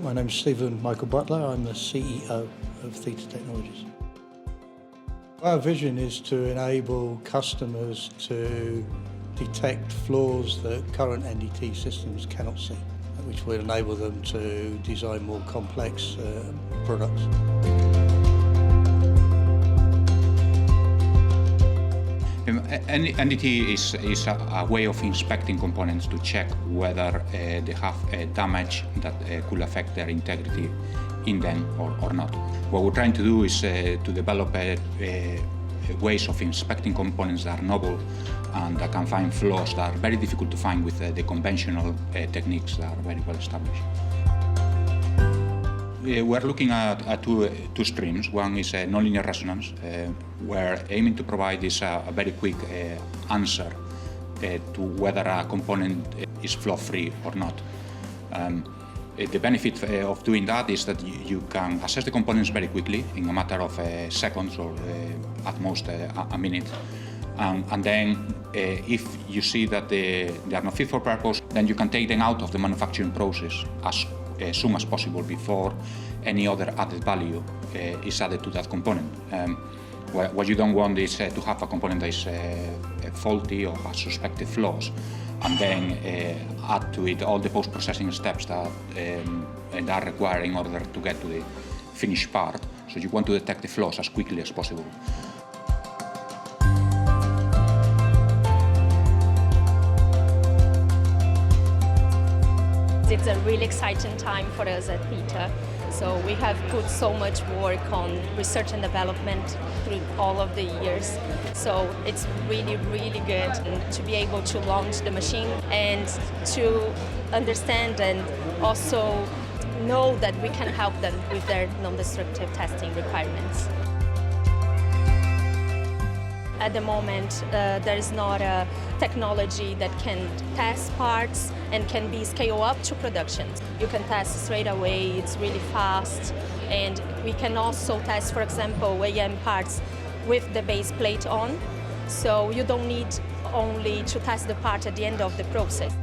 My name is Stephen Michael Butler. I'm the CEO of Theta Technologies. Our vision is to enable customers to detect flaws that current NDT systems cannot see, which will enable them to design more complex products. NDT is a way of inspecting components to check whether they have damage that could affect their integrity in them or not. What we're trying to do is to develop ways of inspecting components that are novel and that can find flaws that are very difficult to find with the conventional techniques that are very well established. We're looking at two streams. One is nonlinear resonance. We're aiming to provide this a very quick answer to whether a component is flaw-free or not. The benefit of doing that is that you can assess the components very quickly, in a matter of seconds or at most a minute. And then if you see that they are not fit for purpose, then you can take them out of the manufacturing process as soon as possible before any other added value is added to that component. What you don't want is to have a component that is faulty or has suspected flaws, and then add to it all the post-processing steps that are required in order to get to the finished part. So you want to detect the flaws as quickly as possible. It's a really exciting time for us at Theta. So we have put so much work on research and development through all of the years. So it's really, really good to be able to launch the machine and to understand and also know that we can help them with their non-destructive testing requirements. At the moment, there is not a technology that can test parts and can be scaled up to production. You can test straight away, it's really fast, and we can also test, for example, AM parts with the base plate on, so you don't need only to test the part at the end of the process.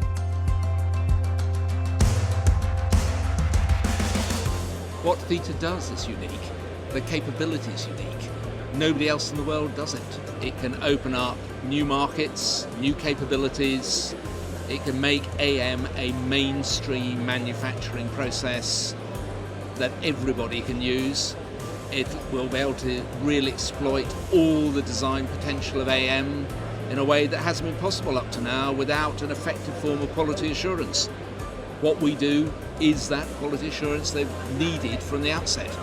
What Theta does is unique. The capability is unique. Nobody else in the world does it. It can open up new markets, new capabilities. It can make AM a mainstream manufacturing process that everybody can use. It will be able to really exploit all the design potential of AM in a way that hasn't been possible up to now without an effective form of quality assurance. What we do is that quality assurance they've needed from the outset.